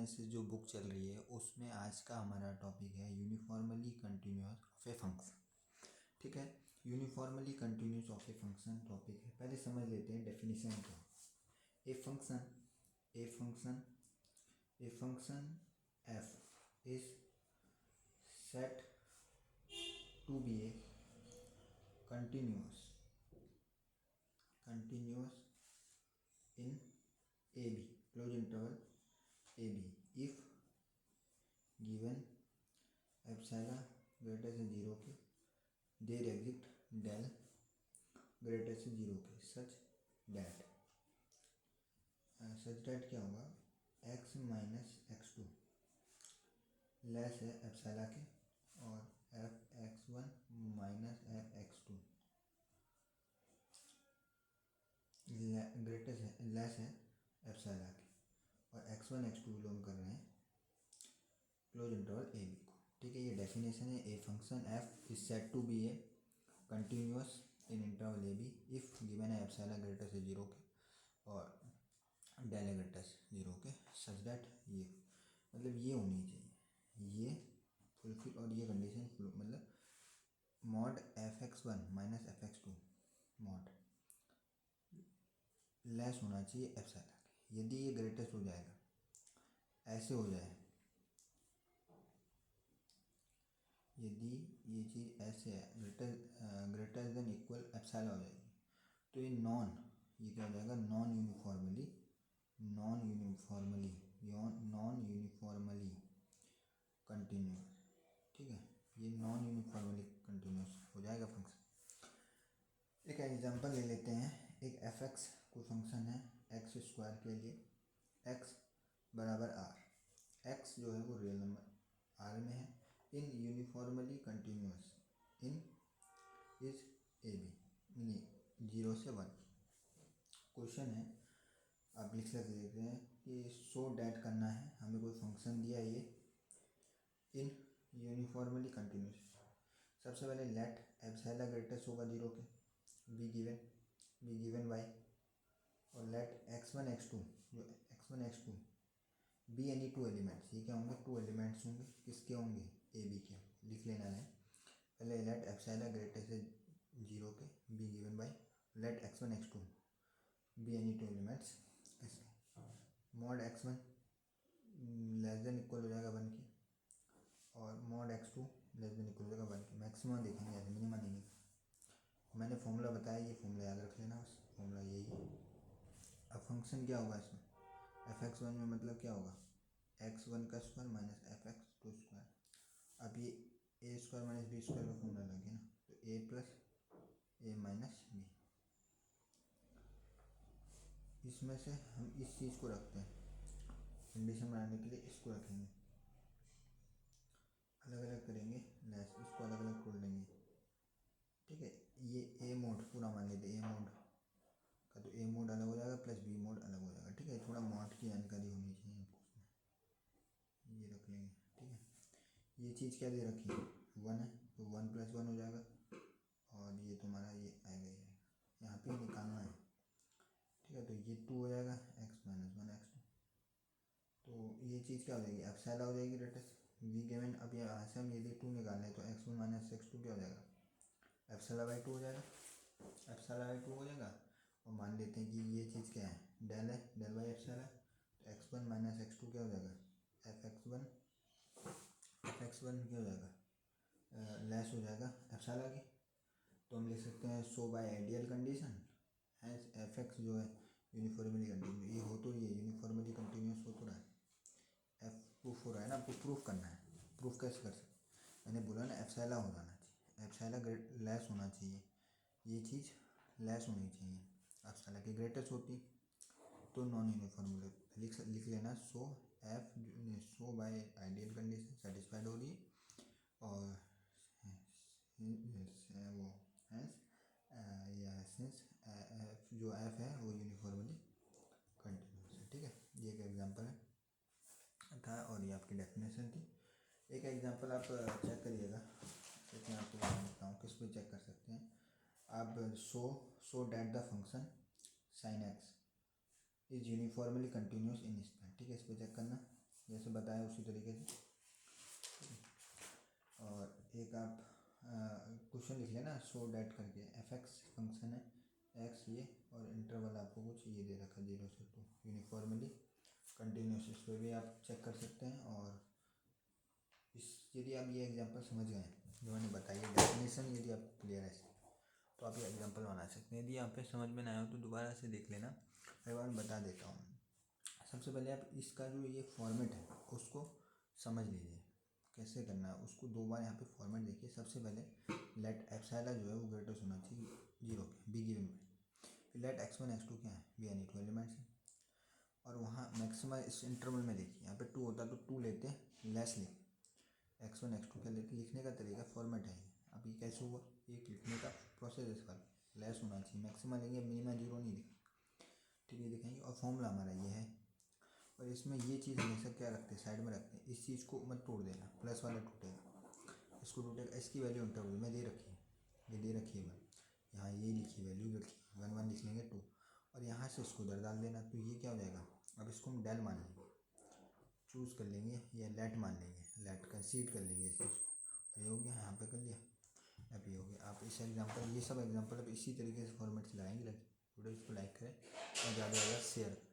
Analysis जो book चल रही है उसमें आज का हमारा टॉपिक है uniformly continuous of a function. ठीक है, uniformly continuous of a function topic है। पहले समझ लेते हैं डेफिनेशन क्या। A function f is set to be a continuous in AB close interval AB if given epsilon greater than 0 के there exist del greater than 0 के such that क्या होगा x माइनस x2 लेस है epsilon के और f(x1) minus f(x2) greater less है epsilon के और x1 x2 बिलोंग कर रहे हैं क्लोज इंटरवल ए बी को। ठीक है, ये डेफिनेशन है। A function f is set to be a continuous in interval A B if given है एप्सिलॉन ग्रेटर से 0 के और डेल ग्रेटर से 0 के सच दैट ये मतलब ये होनी चाहिए, ये फुलफिल और ये कंडीशन मतलब mod f(x1) minus f(x2) mod less होना चाहिए एप्सिलॉन के। यदि ये ग्रेटेस्ट हो जाएगा, ऐसे हो जाए, यदि ये चीज़ ऐसे है ग्रेटर देन इक्वल एप्सिलॉन हो जाएगी तो ये क्या हो जाएगा नॉन यूनिफॉर्मली कंटिन्यूअस। ठीक है, ये नॉन यूनिफॉर्मली कंटिन्यूअस हो जाएगा फंक्शन। एक एग्जांपल ले लेते हैं। एक f(x) कोई फंक्शन है x² के लिए x बराबर r। x जो है वो रियल नंबर r में है। In uniformly continuous in is a b मीनी 0 से 1। क्वेश्चन है, आप लिख सकते हैं कि सो डैट करना है, हमें कोई फंक्शन दिया ये इन यूनिफॉर्मली कंटिन्यूअस। सबसे पहले लेट एप्सिलॉन ग्रेटेस्ट होगा 0 के बी गिवन y और लेट x1 x2 जो x1 x2 be any 2 elements. ये क्या होंगे 2 एलिमेंट्स होंगे, किसके होंगे ए बी के। लिख लेना है पहले लेट एप्सिलॉन ग्रेटर से 0 के be given y let x1 x2 be any 2 elements इसके। Mod x1 less than equal हो जाएगा 1 के और mod x2 less than equal हो जाएगा 1 के। मैक्सिमम देखेंगे, ऐसे मिनिमम नहीं। मैंने फॉर्मूला बताया, ये फॉर्मूला याद रख लेना, बस फॉर्मूला यही है। अब फंक्शन क्या होगा इसमें f(x1) में मतलब क्या होगा x1 का स्क्वायर माइनस f(x2) स्क्वायर। अब ये a² माइनस b² का फॉर्मूला लग गया ना, तो a plus a minus b। इसमें से हम इस चीज़ को रखते हैं कंडीशन बनाने के लिए, इसको रखेंगे अलग अलग करेंगे लेस, इसको अलग अलग खोल लेंगे। ठीक है, ये ए मोड पूरा मान लेते हैं, ए मोड का तो ए मोड अलग हो जाएगा प्लस बी मोड अलग हो जाएगा। ठीक है, थोड़ा मोड की जानकारी होनी चाहिए आपको उसमें, ये रख लेंगे। ठीक है, ये चीज़ क्या दे रखी है 1 है तो 1 + 1 हो जाएगा और ये तुम्हारा ये आएगा ही आएगा, यहाँ पे निकालना है। ठीक है, तो ये 2 हो जाएगा x - 1 x2। तो ये चीज़ क्या हो जाएगी एप्सिलॉन हो जाएगी ग्रेटेस्ट वी गिवन। अब यहाँ से हम यदि 2 निकाल लें तो x1 माइनस x2 क्या हो जाएगा एप्सिलॉन/2 हो जाएगा, एप्सिलॉन/2 हो जाएगा। और मान लेते हैं कि ये चीज़ क्या है डेल है, डेल बाई एप्सिलॉन। तो x1 माइनस x2 क्या हो जाएगा f(x1) क्या हो जाएगा लेस हो जाएगा एप्सिलॉन की। तो हम लिख सकते हैं so by ideal condition has f(x) जो है यूनिफॉर्मली कंटिन्यूअस। ये हो तो ये यूनिफॉर्मली कंटिन्यूअस हो तो रहा है, एफ प्रूफ हो रहा है ना, आपको प्रूफ करना है। प्रूफ कैसे कर सकते, मैंने बोला ना एप्सिलॉन हो जाना चाहिए, एप्सिलॉन लेस होना चाहिए, ये चीज़ लेस होनी चाहिए एप्सिलॉन की। ग्रेटेस्ट होती तो नॉन यूनिफॉर्मली लिख लेना। सो बाय आइडियल कंडीशन सेटिस्फाइड हो रही है और वो सिंस जो एफ है वो यूनिफॉर्मली कंटिन्यूअस है। ठीक है, ये एक एग्जांपल था और ये आपकी डेफिनेशन थी। एक एग्जांपल आप चेक करिएगा, इसमें आपको बताता हूँ किस पे चेक कर सकते हैं आप। So that the function sin x is uniformly continuous in space. ठीक है, इस पर चेक करना। जैसे जैसे बताया उसी तरीके से। और एक आप क्वेश्चन लिख लेना शो डैट करके, fx फंक्शन है x ये, और इंटरवल आपको कुछ ये दे रखा 0 से 2 यूनिफॉर्मली कंटिन्यूस। इस पर भी आप चेक कर सकते हैं। और इस यदि आप ये एग्जांपल समझ गए जो मैंने बताई है डेफिनेशन, यदि आप क्लियर है तो आप ये एग्जांपल बना सकते हैं। यदि आप पे समझ में ना आए हो तो दोबारा से देख लेना, एक बार बता देता हूँ। सबसे पहले आप इसका जो ये फॉर्मेट है उसको समझ लीजिए कैसे करना है उसको। दो बार यहाँ पे फॉर्मेट देखिए। सबसे पहले लेट एप्सिलॉन जो है वो ग्रेटर होना चाहिए 0 के, बी गिवन में। फिर लेट x1 x2 क्या है, बी एनी 2 एलिमेंट्स हैं। और वहाँ मैक्सिमम इस इंटरवल में देखिए यहाँ पे 2 होता तो 2 लेते, लेस लिख x1 x2 क्या लेते। लिखने का तरीका फॉर्मेट है। अब ये कैसे हुआ, एक लिखने का प्रोसेस इसका लेस होना चाहिए, मैक्सिमम लेंगे मिनिमम 0 नहीं लिखेंगे, ठीक है दिखाएंगे। और फॉर्मूला हमारा ये है। और इसमें ये चीज़ हमेशा क्या रखते हैं, साइड में रखते हैं। इस चीज़ को मत तोड़ देना, प्लस वाला टूटेगा, इसको टूटेगा। इसकी वैल्यू इंटरवल में दे रखी है, ये दे रखी है 1, यहाँ ये लिखी वैल्यू रखी 1 1 लिख लेंगे 2, और यहाँ से इसको उधर डाल देना। तो ये क्या हो जाएगा, अब इसको हम डेल मान लेंगे, चूज़ कर लेंगे, या लेट मान लेंगे, लेट कंसीड कर लेंगे इस चीज़ को। और ये हो गया, यहाँ पे कर लिया, अब ये हो गया। आप इस एग्जांपल, ये सब एग्जांपल अब इसी तरीके से फॉर्मेट से लगाएंगे। वीडियो इसको लाइक करें और ज़्यादा से ज़्यादा शेयर करें।